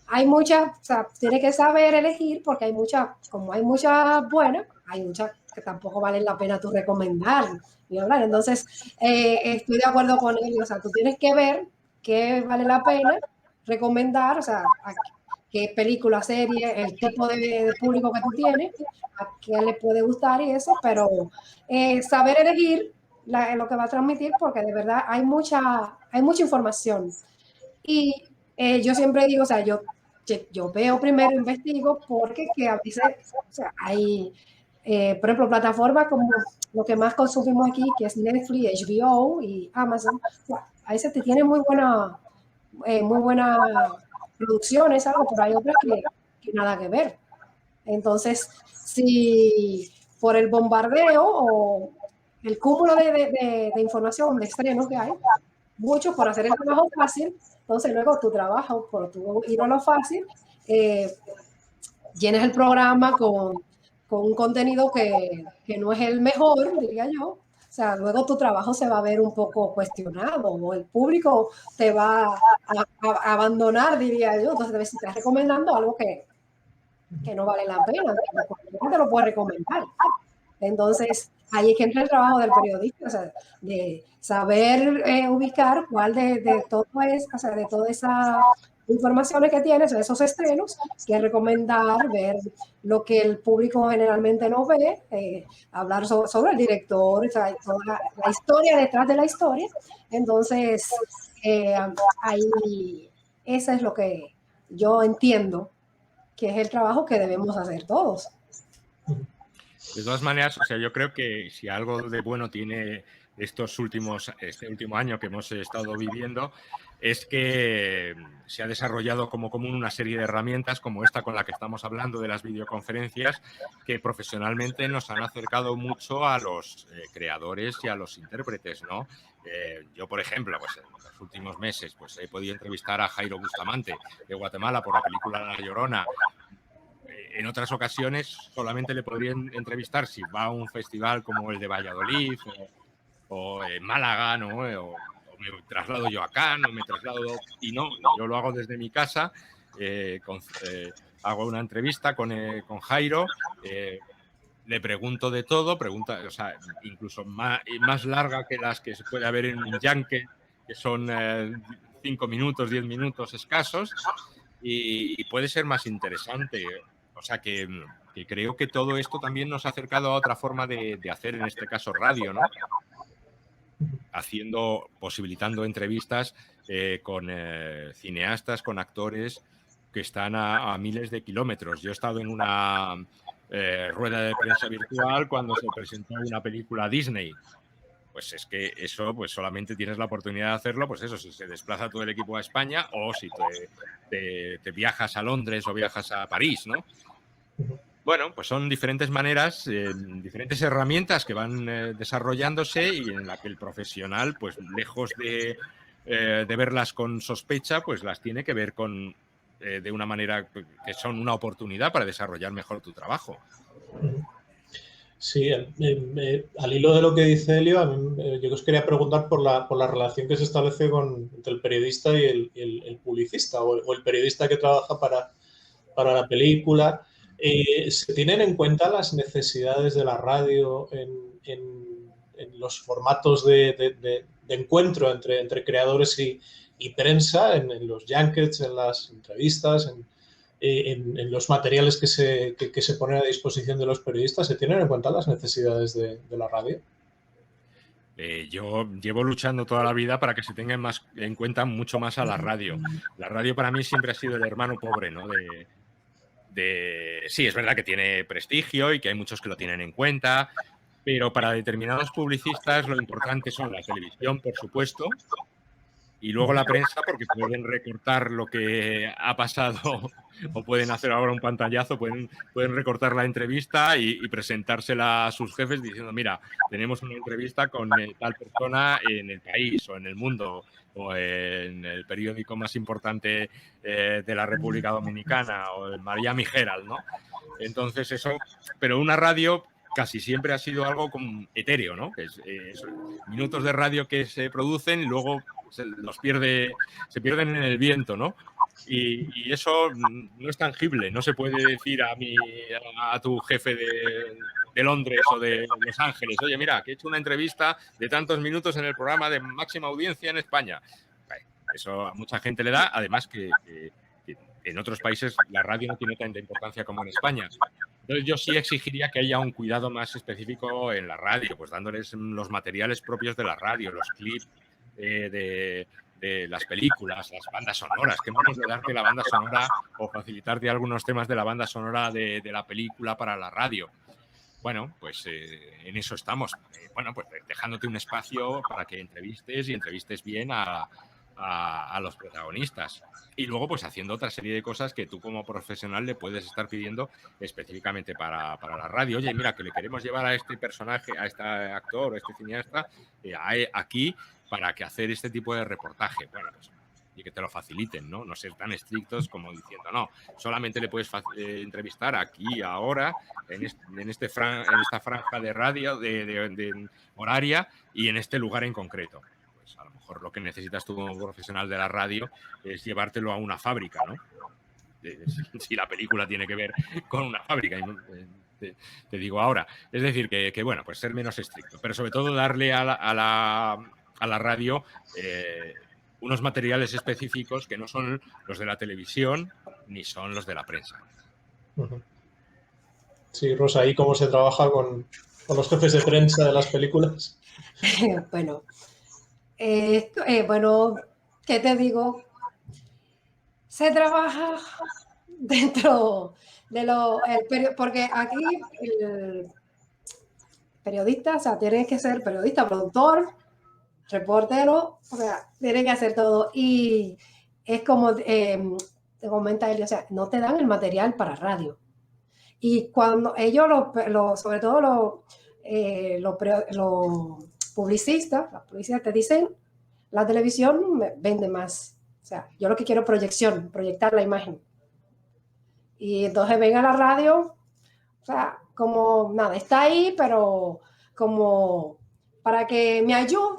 hay muchas, o sea, tiene que saber elegir porque hay muchas, como hay muchas buenas, hay muchas que tampoco valen la pena tú recomendar ni hablar. Entonces, estoy de acuerdo con él, o sea, tú tienes que ver qué vale la pena recomendar, o sea, qué película, serie, el tipo de público que tú tienes, a qué le puede gustar y eso, pero saber elegir lo que va a transmitir, porque de verdad hay mucha información. Y yo siempre digo, o sea, yo veo primero, investigo, porque que a veces, o sea, hay, por ejemplo, plataformas como lo que más consumimos aquí, que es Netflix, HBO y Amazon, o sea, a veces te tiene muy buena producciones, algo, pero hay otras que nada que ver. Entonces, si por el bombardeo o el cúmulo de información, de estrenos que hay, muchos por hacer el trabajo fácil, entonces luego tu trabajo, por tu ir a lo fácil, llenas el programa con un contenido que no es el mejor, diría yo. O sea, luego tu trabajo se va a ver un poco cuestionado o el público te va a abandonar, diría yo. Entonces, si estás recomendando algo que no vale la pena, no te lo puede recomendar. Entonces, ahí es que entra el trabajo del periodista, o sea, de saber ubicar cuál de todo es, o sea, de todas esas informaciones que tienes, esos estrenos, que recomendar, ver lo que el público generalmente no ve, hablar sobre el director, o sea, toda la historia detrás de la historia. Entonces, ahí, eso es lo que yo entiendo que es el trabajo que debemos hacer todos. De todas maneras, o sea, yo creo que si algo de bueno tiene este último año que hemos estado viviendo, es que se ha desarrollado como común una serie de herramientas como esta con la que estamos hablando de las videoconferencias, que profesionalmente nos han acercado mucho a los creadores y a los intérpretes, ¿no? Yo, por ejemplo, pues en los últimos meses pues he podido entrevistar a Jairo Bustamante de Guatemala por la película La Llorona. En otras ocasiones solamente le podrían entrevistar si va a un festival como el de Valladolid o Málaga, ¿no? O me traslado yo acá, no me traslado y no, yo lo hago desde mi casa, hago una entrevista con Jairo, le pregunto de todo, o sea, incluso más larga que las que se puede haber en un Yankee, que son 5 minutos, 10 minutos escasos, y puede ser más interesante. O sea que creo que todo esto también nos ha acercado a otra forma de hacer, en este caso, radio, ¿no? Posibilitando entrevistas con cineastas, con actores que están a miles de kilómetros. Yo he estado en una rueda de prensa virtual cuando se presentó una película Disney. Pues es que eso, pues solamente tienes la oportunidad de hacerlo, pues eso, si se desplaza todo el equipo a España o si te viajas a Londres o viajas a París, ¿no? Bueno, pues son diferentes maneras, diferentes herramientas que van desarrollándose y en la que el profesional, pues lejos de verlas con sospecha, pues las tiene que ver de una manera que son una oportunidad para desarrollar mejor tu trabajo. Sí, al hilo de lo que dice Elio, yo os quería preguntar por la relación que se establece entre el periodista y el publicista o el periodista que trabaja para la película. ¿Se tienen en cuenta las necesidades de la radio en los formatos de encuentro entre creadores y prensa, en los junkets, en las entrevistas, en los materiales que se ponen a disposición de los periodistas? ¿Se tienen en cuenta las necesidades de la radio? Yo llevo luchando toda la vida para que se tenga en cuenta mucho más a la radio. La radio para mí siempre ha sido el hermano pobre, ¿no? Sí, es verdad que tiene prestigio y que hay muchos que lo tienen en cuenta, pero para determinados publicistas lo importante son la televisión, por supuesto, y luego la prensa, porque pueden recortar lo que ha pasado o pueden hacer ahora un pantallazo, pueden recortar la entrevista y presentársela a sus jefes diciendo, mira, tenemos una entrevista con tal persona en El País o en El Mundo o en el periódico más importante de la República Dominicana o el Miami Herald, ¿no? Entonces eso, pero una radio casi siempre ha sido algo como etéreo, ¿no? Que es minutos de radio que se producen y luego se pierden en el viento, ¿no? Y eso no es tangible, no se puede decir a tu jefe de Londres o de Los Ángeles, oye, mira, que he hecho una entrevista de tantos minutos en el programa de máxima audiencia en España. Eso a mucha gente le da, además que en otros países la radio no tiene tanta importancia como en España. Entonces yo sí exigiría que haya un cuidado más específico en la radio, pues dándoles los materiales propios de la radio, los clips de las películas, las bandas sonoras, que menos de darte la banda sonora o facilitarte algunos temas de la banda sonora de la película para la radio. Bueno, pues en eso estamos. Bueno, pues dejándote un espacio para que entrevistes y entrevistes bien a los protagonistas. Y luego, pues haciendo otra serie de cosas que tú como profesional le puedes estar pidiendo específicamente para la radio. Oye, mira, que le queremos llevar a este personaje, a este actor, a este cineasta, aquí para que hacer este tipo de reportaje. Bueno, pues y que te lo faciliten, ¿no? No ser tan estrictos como diciendo, no, solamente le puedes entrevistar aquí, ahora, en esta franja de radio, de horaria y en este lugar en concreto. Pues a lo mejor lo que necesitas tú como profesional de la radio es llevártelo a una fábrica, ¿no? Si la película tiene que ver con una fábrica, te digo ahora. Es decir, que bueno, pues ser menos estricto, pero sobre todo darle a la radio unos materiales específicos que no son los de la televisión ni son los de la prensa. Sí, Rosa, ¿y cómo se trabaja con los jefes de prensa de las películas? Bueno, bueno, ¿qué te digo? Se trabaja dentro de porque aquí el periodista, o sea, tiene que ser periodista, productor, reportero, o sea, tiene que hacer todo. Y es como te comenta él, o sea, no te dan el material para radio. Y cuando ellos, sobre todo los publicistas, las publicistas te dicen, la televisión me vende más. O sea, yo lo que quiero es proyección, proyectar la imagen. Y entonces ven a la radio, o sea, como nada, está ahí, pero como para que me ayude,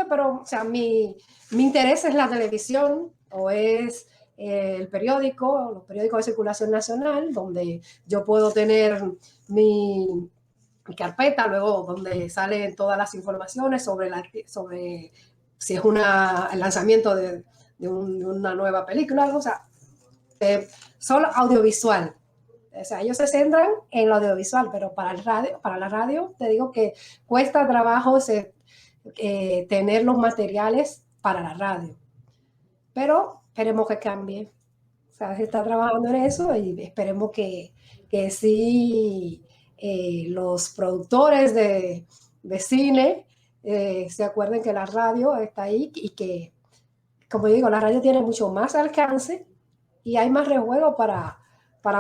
pero, o sea, mi interés es la televisión o es el periódico, los periódicos de circulación nacional, donde yo puedo tener mi carpeta, luego donde salen todas las informaciones sobre si es el lanzamiento de una nueva película, o sea, solo audiovisual. O sea, ellos se centran en lo audiovisual, pero para la radio, te digo que cuesta trabajo tener los materiales para la radio. Pero esperemos que cambie. O sea, se está trabajando en eso y esperemos que sí los productores de cine se acuerden que la radio está ahí y que, como digo, la radio tiene mucho más alcance y hay más rejuego para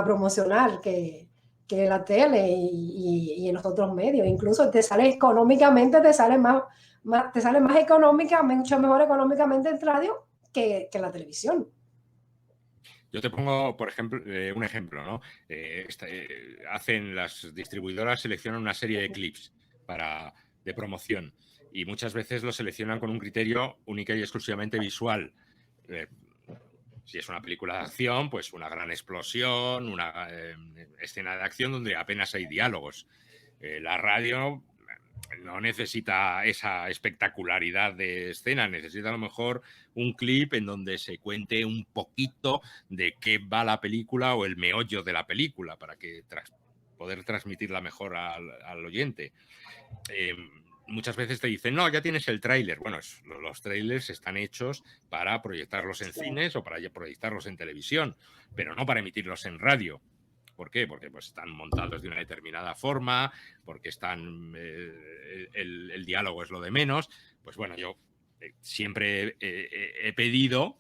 promocionar que la tele y en los otros medios. Incluso te sale económicamente, te sale más económica, mucho mejor económicamente en radio que la televisión. Yo te pongo, por ejemplo, un ejemplo, ¿no? Hacen las distribuidoras, seleccionan una serie de clips de promoción y muchas veces lo seleccionan con un criterio única y exclusivamente visual. Si es una película de acción, pues una gran explosión, una escena de acción donde apenas hay diálogos. La radio no necesita esa espectacularidad de escena, necesita a lo mejor un clip en donde se cuente un poquito de qué va la película o el meollo de la película para que poder transmitirla mejor al oyente. muchas veces te dicen, no, ya tienes el tráiler. Bueno, los trailers están hechos para proyectarlos en cines o para proyectarlos en televisión, pero no para emitirlos en radio. ¿Por qué? Porque pues, están montados de una determinada forma, porque están el diálogo es lo de menos. Pues bueno, yo siempre he pedido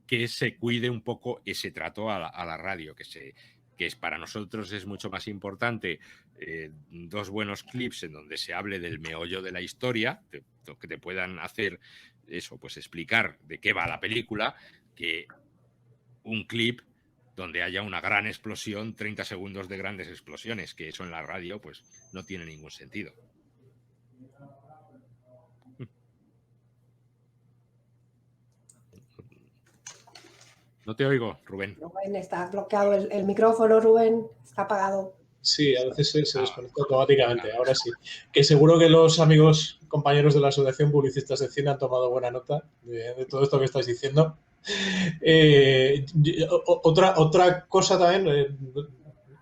que se cuide un poco ese trato a la radio, que es para nosotros es mucho más importante 2 buenos clips en donde se hable del meollo de la historia, que te puedan hacer eso, pues explicar de qué va la película, que un clip donde haya una gran explosión, 30 segundos de grandes explosiones, que eso en la radio pues no tiene ningún sentido. No te oigo, Rubén. Rubén, está bloqueado el micrófono, Rubén, está apagado. Sí, a veces se desconecta automáticamente, ahora sí. Que seguro que los amigos, compañeros de la Asociación Publicistas de Cine han tomado buena nota de todo esto que estáis diciendo. Otra cosa también,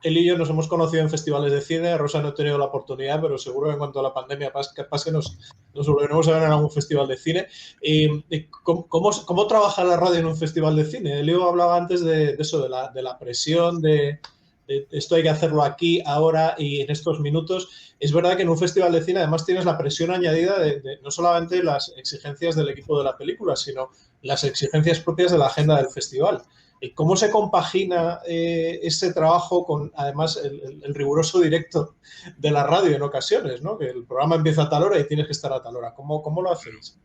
él y yo nos hemos conocido en festivales de cine, Rosa no he tenido la oportunidad, pero seguro que en cuanto a la pandemia pase nos volveremos a ver en algún festival de cine. ¿Cómo trabaja la radio en un festival de cine? Leo hablaba antes de eso, de la presión, de esto hay que hacerlo aquí, ahora y en estos minutos. Es verdad que en un festival de cine además tienes la presión añadida de no solamente las exigencias del equipo de la película, sino las exigencias propias de la agenda del festival. ¿Cómo se compagina ese trabajo con, además, el riguroso directo de la radio en ocasiones, ¿no? Que el programa empieza a tal hora y tienes que estar a tal hora. ¿Cómo lo hacéis?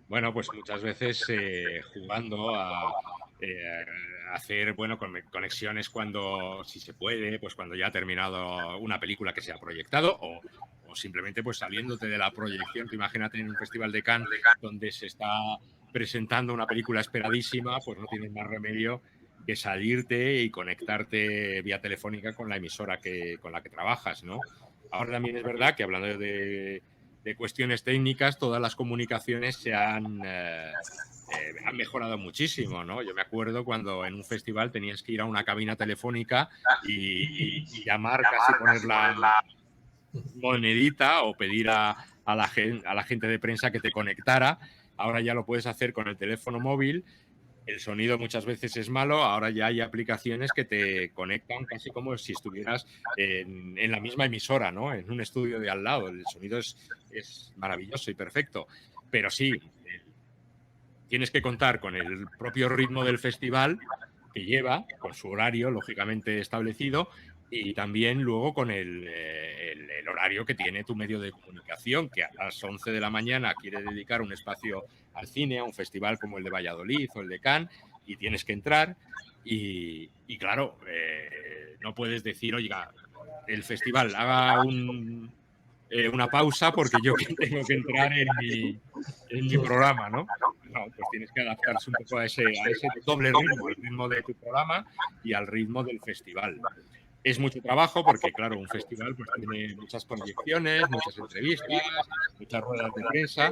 Bueno, pues muchas veces jugando a hacer, bueno, conexiones cuando, si se puede, pues cuando ya ha terminado una película que se ha proyectado o simplemente pues saliéndote de la proyección. Tú imagínate en un festival de Cannes donde se está presentando una película esperadísima, pues no tienes más remedio que salirte y conectarte vía telefónica con la emisora con la que trabajas, ¿no? Ahora también es verdad que hablando de cuestiones técnicas, todas las comunicaciones se han mejorado muchísimo, ¿no? Yo me acuerdo cuando en un festival tenías que ir a una cabina telefónica y llamar, casi poner la monedita o pedir a la gente de prensa que te conectara. Ahora ya lo puedes hacer con el teléfono móvil. El sonido muchas veces es malo, ahora ya hay aplicaciones que te conectan casi como si estuvieras en la misma emisora, ¿no? En un estudio de al lado. El sonido es maravilloso y perfecto. Pero sí, tienes que contar con el propio ritmo del festival que lleva, con su horario lógicamente establecido, y también luego con el horario que tiene tu medio de comunicación, que a las 11 de la mañana quiere dedicar un espacio al cine, a un festival como el de Valladolid o el de Cannes, y tienes que entrar y claro, no puedes decir, oiga, el festival haga una pausa porque yo tengo que entrar en mi programa, ¿no? No, pues tienes que adaptarse un poco a ese doble ritmo, al ritmo de tu programa y al ritmo del festival. Es mucho trabajo porque, claro, un festival pues tiene muchas proyecciones, muchas entrevistas, muchas ruedas de prensa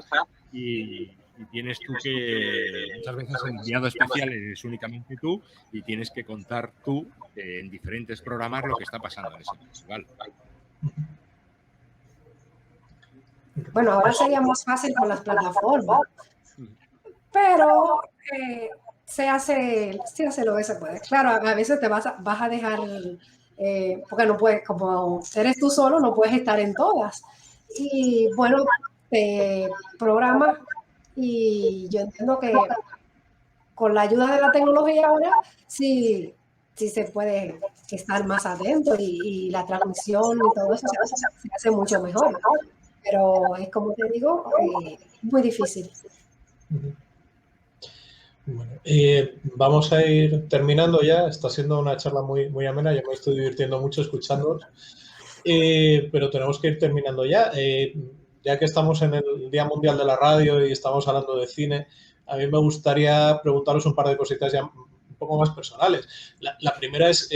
y tienes tú que, muchas veces el enviado especial eres únicamente tú y tienes que contar tú en diferentes programas lo que está pasando en ese festival. Bueno, ahora sería más fácil con las plataformas, pero se hace lo que se puede. Claro, a veces te vas a dejar, porque no puedes, como eres tú solo, no puedes estar en todas. Y bueno, programas, y yo entiendo que con la ayuda de la tecnología ahora sí se puede estar más atento y la transmisión y todo eso se hace mucho mejor. Pero es como te digo, muy difícil. Bueno, vamos a ir terminando ya. Está siendo una charla muy, muy amena. Yo me estoy divirtiendo mucho escuchándoos. Pero tenemos que ir terminando ya. Ya que estamos en el Día Mundial de la Radio y estamos hablando de cine, a mí me gustaría preguntaros un par de cositas ya un poco más personales. La primera es,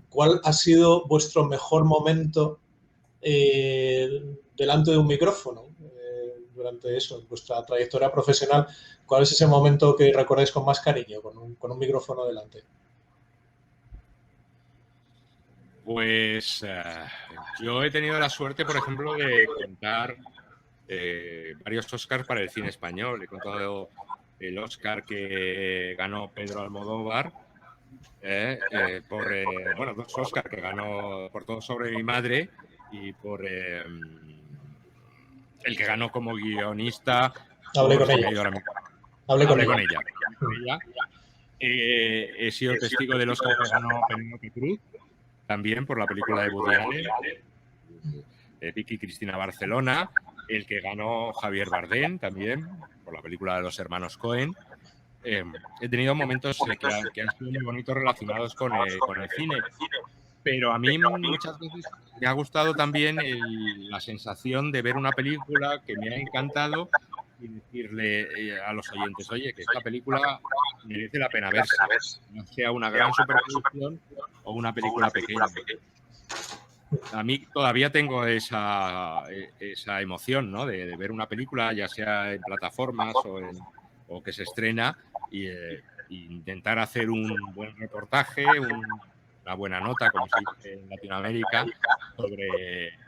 ¿cuál ha sido vuestro mejor momento delante de un micrófono durante eso, vuestra trayectoria profesional? ¿Cuál es ese momento que recordáis con más cariño con un micrófono delante? Pues yo he tenido la suerte, por ejemplo, de contar varios Oscars para el cine español. He contado el Oscar que ganó Pedro Almodóvar, bueno, 2 Oscars que ganó por Todo sobre mi madre y por el que ganó como guionista Hablé por con Se me ella. ha ido ahora mismo. Hablé con Hablé ella. con ella. He sido testigo del Oscar que ganó Penélope Cruz, también por la película de Woody Allen, Vicky Cristina Barcelona, el que ganó Javier Bardem también, por la película de los hermanos Cohen. He tenido momentos que han sido muy bonitos relacionados con el cine, pero a mí muchas veces me ha gustado también la sensación de ver una película que me ha encantado y decirle a los oyentes, oye, que esta película merece la pena verse, no sea una gran superproducción o una película pequeña. A mí todavía tengo esa emoción, ¿no? De ver una película, ya sea en plataformas o que se estrena, e intentar hacer un buen reportaje, una buena nota, como se dice en Latinoamérica,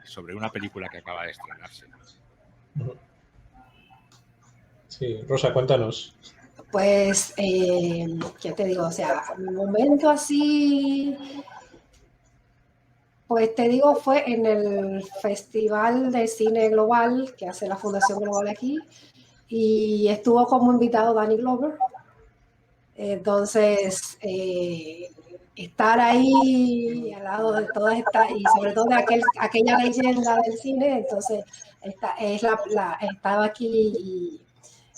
sobre una película que acaba de estrenarse. Sí, Rosa, cuéntanos. Pues, ¿qué te digo? O sea, mi momento así, pues te digo, fue en el Festival de Cine Global que hace la Fundación Global aquí, y estuvo como invitado Danny Glover. Entonces, estar ahí al lado de todas estas, y sobre todo de aquella leyenda del cine, entonces estaba aquí y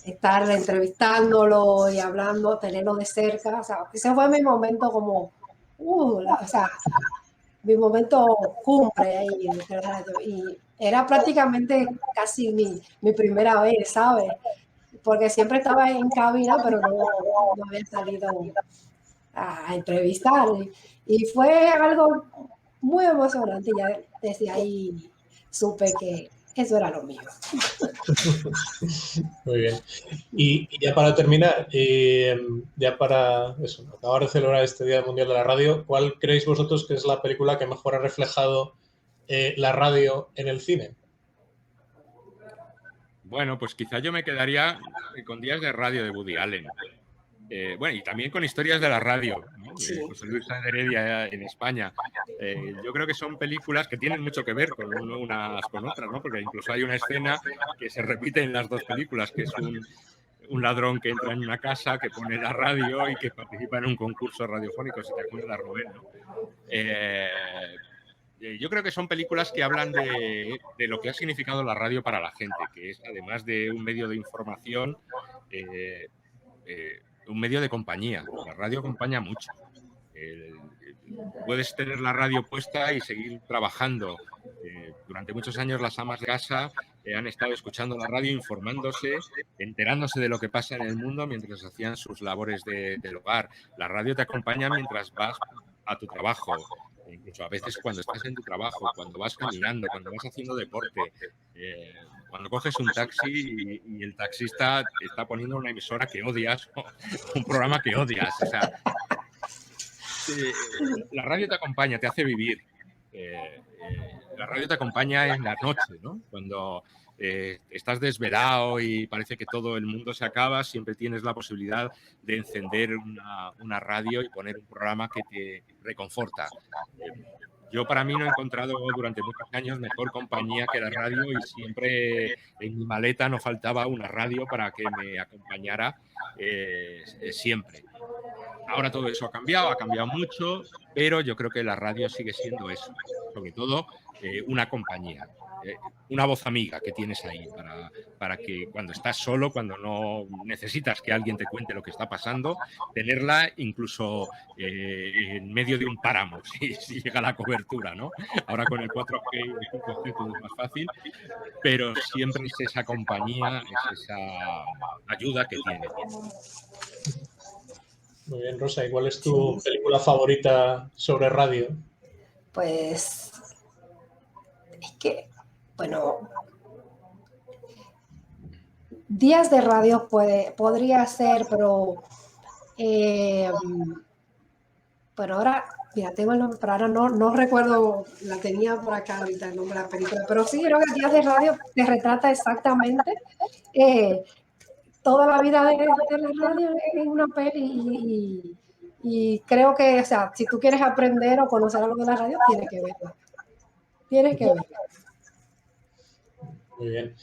estar entrevistándolo y hablando, tenerlo de cerca, o sea, ese fue mi momento como, o sea, mi momento cumbre ahí en el radio, y era prácticamente casi mi primera vez, ¿sabes? Porque siempre estaba en cabina, pero no había salido a entrevistar. Y fue algo muy emocionante. Ya desde ahí supe que eso era lo mío. Muy bien. Y ya para terminar, ya para eso, acabar de celebrar este Día Mundial de la Radio, ¿cuál creéis vosotros que es la película que mejor ha reflejado la radio en el cine? Bueno, pues quizá yo me quedaría con Días de Radio de Woody Allen. Bueno, y también con Historias de la Radio, ¿no? Sí. José Luis Sáenz de Heredia en España. Yo creo que son películas que tienen mucho que ver con unas con otras, ¿no? Porque incluso hay una escena que se repite en las dos películas, que es un ladrón que entra en una casa, que pone la radio y que participa en un concurso radiofónico, si te acuerdas, Rubén, ¿no? Yo creo que son películas que hablan de lo que ha significado la radio para la gente, que es, además de un medio de información, un medio de compañía. La radio acompaña mucho. Puedes tener la radio puesta y seguir trabajando. Durante muchos años las amas de casa han estado escuchando la radio, informándose, enterándose de lo que pasa en el mundo mientras hacían sus labores del hogar. La radio te acompaña mientras vas a tu trabajo, incluso a veces cuando estás en tu trabajo, cuando vas caminando, cuando vas haciendo deporte, cuando coges un taxi y el taxista está poniendo una emisora que odias, un programa que odias. O sea, la radio te acompaña, te hace vivir. La radio te acompaña en la noche, ¿no? Cuando estás desvelado y parece que todo el mundo se acaba, siempre tienes la posibilidad de encender una radio y poner un programa que te reconforta. Yo para mí no he encontrado durante muchos años mejor compañía que la radio, y siempre en mi maleta no faltaba una radio para que me acompañara siempre. Ahora todo eso ha cambiado mucho, pero yo creo que la radio sigue siendo eso, sobre todo una compañía, una voz amiga que tienes ahí para que cuando estás solo, cuando no necesitas que alguien te cuente lo que está pasando, tenerla incluso en medio de un páramo, si llega la cobertura, ¿no? Ahora con el 4G y el 5G todo es más fácil, pero siempre es esa compañía, es esa ayuda que tiene. Muy bien, Rosa, ¿y cuál es tu película favorita sobre radio? Pues es que, bueno, Días de Radio podría ser, pero ahora Mira, tengo el nombre, pero ahora no recuerdo, la tenía por acá ahorita el nombre de la película, pero sí creo que Días de Radio te retrata exactamente toda la vida de la radio en una peli y creo que, o sea, si tú quieres aprender o conocer algo de la radio, tienes que verla. Tienes que verla. Muy bien.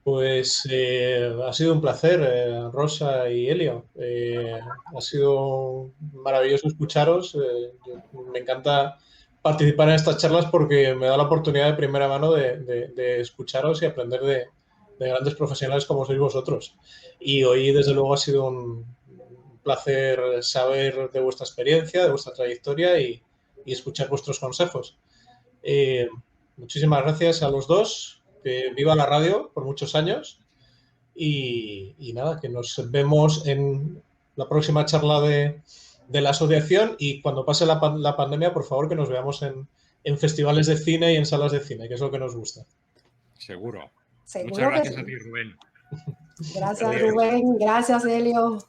Pues ha sido un placer, Rosa y Elio. Ha sido maravilloso escucharos. Me encanta participar en estas charlas porque me da la oportunidad de primera mano de escucharos y aprender de grandes profesionales como sois vosotros. Y hoy, desde luego, ha sido un placer saber de vuestra experiencia, de vuestra trayectoria y escuchar vuestros consejos. Muchísimas gracias a los dos. Que viva la radio por muchos años y nada, que nos vemos en la próxima charla de la asociación y cuando pase la pandemia, por favor, que nos veamos en festivales de cine y en salas de cine, que es lo que nos gusta. Seguro. Seguro. Muchas gracias que sí. A ti, Rubén. Gracias, Adiós. Rubén. Gracias, Elio.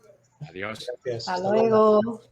Adiós. Gracias. Hasta luego.